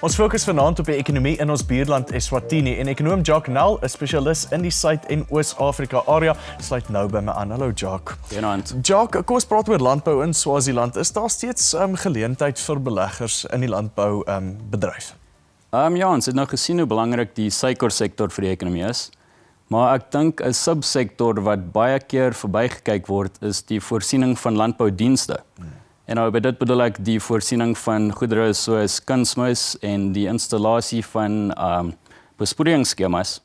Ons fokus vanaand op die ekonomie in ons buurland eSwatini en ekonoom Jacques Nel, 'n spesialis in die Suid- en Oos-Afrika area, sluit nou by my aan. Hallo Jacques. Goeienaand. Jacques, kom ons praat oor landbou in Swaziland. Is daar steeds geleentheid vir beleggers in die landbou bedryf? Ja, ons het nou gesien hoe belangrik die suikersektor vir die ekonomie is. Maar ek dink 'n subsektor wat baie keer verbygekyk word, is die voorsiening van landboudienste. En nou by dit bedoel ek die voorsiening van goedere soos kunsmis en die installasie van besproeiingsskemas.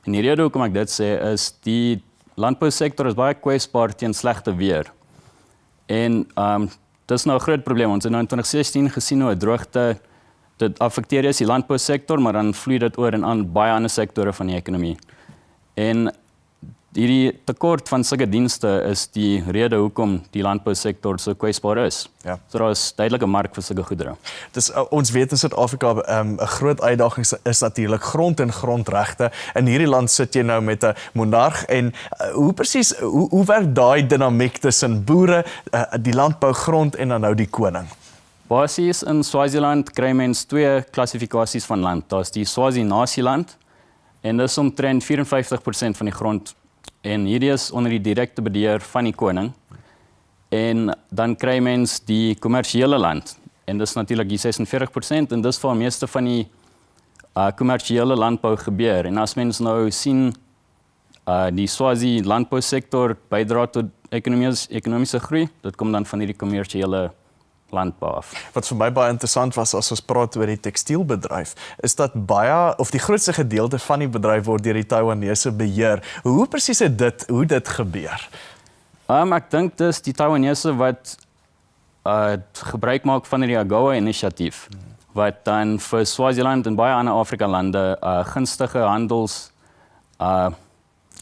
En die rede hoekom ek dit sê is die landbousektor is baie kwesbaar teen slegte weer. En dis nou 'n groot probleem. Ons het nou in 2016 gesien hoe 'n droogte dit affekteer is die landbousektor, maar dan vloei dit oor in aan baie ander sektore van die ekonomie. En hierdie tekort van sulke dienste is die rede hoekom die landbousektor so kwesbaar is. Ja. So daar is duidelike mark vir sulke goedere. Dus ons weet in Suid-Afrika 'n groot uitdaging is natuurlik grond en grondregte. In hierdie land sit jy nou met 'n monarg en hoe presies hoe werk daai dinamiek tussen boere, die landbougrond en dan nou die koning? Basies in Swaziland kry mens twee klassifikasies van land. Daar's die Swazi-Nasieland en dis omtrent 54% van die grond en hierdie is onder die direkte beheer van die koning. En dan kry mens die kommersiële land en dis natuurlik die 46% en dis waar meeste van die kommersiële landbou gebeur. En as mens nou sien die Swazi landbousektor bydra tot ekonomiese groei, dit kom dan van hierdie kommersiële landbou af. Wat vir my baie interessant was as ons praat oor die tekstielbedryf, is dat baie of die grootste gedeelte van die bedryf word deur die Taiwanese beheer. Hoe presies het dit gebeur? Ek dink dis die Taiwanese wat gebruik maak van die AGOA-inisiatief, wat dan vir Swaziland en baie ander Afrikalande gunstige handels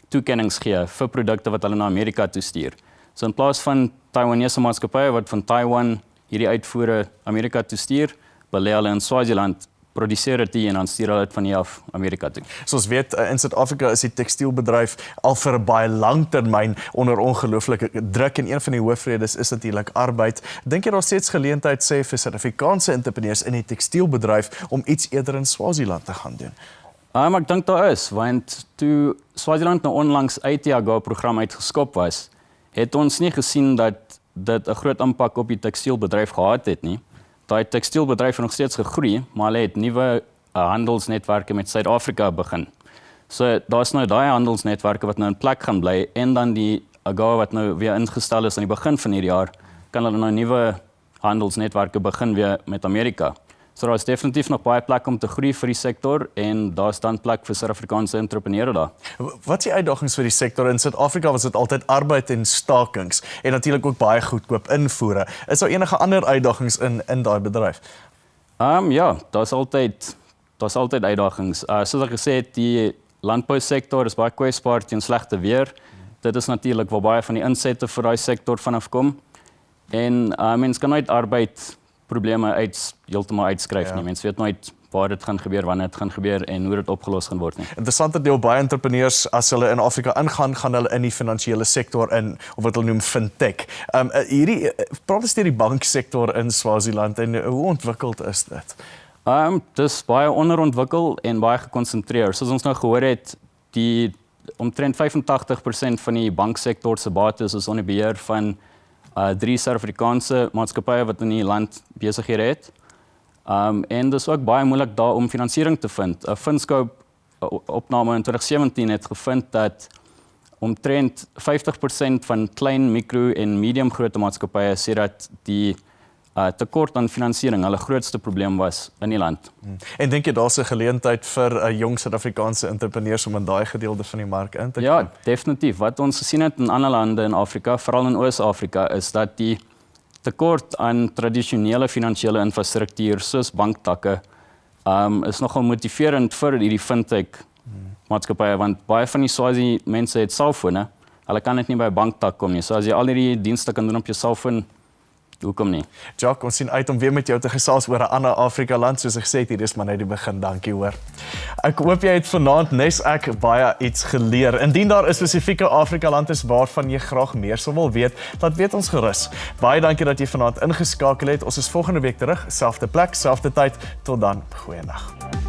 toekennings gee vir produkte wat hulle na Amerika toe stuur. So in plaas van Taiwanese maatskappye wat van Taiwan hierdie uitvoere Amerika toe stuur, belê hulle in Swaziland, produseer dit en dan stuur hulle dit van hier af Amerika toe. Soos weet, in Suid-Afrika is die tekstielbedryf al vir 'n baie lang termyn onder ongelooflike druk en een van die hoofredes is natuurlik arbeid. Dink jy daar steeds geleentheid sê vir Suid-Afrikaanse entrepreneurs in die tekstielbedryf om iets eerder in Swaziland te gaan doen? Ek dink daar is, want toe Swaziland nou onlangs uit die AGOA-program uitgeskop was, het ons nie gesien dat dit 'n groot impak op die tekstielbedryf gehad het nie. Daai tekstielbedryf het nog steeds gegroei, maar hulle het nuwe handelsnetwerke met Suid-Afrika begin. So daar's nou daai handelsnetwerke wat nou in plek gaan bly en dan die AGOA wat nou weer ingestel is aan die begin van hierdie jaar, kan hulle nou nuwe handelsnetwerke begin weer met Amerika. So daar is definitief nog baie plek om te groei vir die sektor en daar's dan plek vir Suid-Afrikaanse entrepreneure daar. Wat is die uitdagings vir die sektor? In Suid-Afrika was dit altyd arbeid en stakings en natuurlik ook baie goedkoop invoere. Is daar enige ander uitdagings in daai bedryf? Ja, daar's altyd uitdagings. Soos ek gesê het, die landbousektor is baie kwesbaar teen slegte weer. Dit is natuurlik waar baie van die insette vir daai sektor vanaf kom. En mens kan nooit probleme heeltemal uitskryf nie. Mens weet nooit waar dit gaan gebeur, wanneer dit gaan gebeur en hoe dit opgelos gaan word nie. Interessante deel, baie entrepreneurs, as hulle in Afrika ingaan, gaan hulle in die finansiële sektor in, of wat hulle noem fintech. Praat ons deur die banksektor in Swaziland en hoe ontwikkeld is dit? Dis baie onderontwikkel en baie gekonsentreer. Soos ons nou gehoor het, omtrent 85% van die banksektor se bates is onder beheer van 3 Suid-Afrikaanse maatskappye wat in die land besighede het. En dis ook baie moeilik daar om finansiering te vind. 'n Finscope opname in 2017 het gevind dat omtrent 50% van klein, mikro en medium grootte maatskappye sê dat die tekort aan finansiering hulle grootste probleem was in die land. En dink jy daar's 'n geleentheid vir jong Suid-Afrikaanse entrepreneurs om in daai gedeelte van die mark in te kom? Ja, definitief. Wat ons gesien het in ander lande in Afrika, veral in Oos-Afrika, is dat die tekort aan tradisionele finansiële infrastruktuur soos banktakke is nogal motiverend vir hierdie fintech maatskappye, want baie van die Swazi mense het selfone, hulle kan net nie by 'n banktak kom nie. So as jy al hierdie dienste kan doen op jou selfoon, Hoekom nie? Jacques, ons sien uit om weer met jou te gesels oor 'n ander Afrika-land, soos ek sê, hier is maar net die begin, dankie hoor. Ek hoop jy het vanaand nes ek baie iets geleer. Indien daar 'n spesifieke Afrika-land is waarvan jy graag meer sou wil weet, laat weet ons gerus. Baie dankie dat jy vanaand ingeskakel het. Ons is volgende week terug, selfde plek, selfde tyd. Tot dan, goeienaand.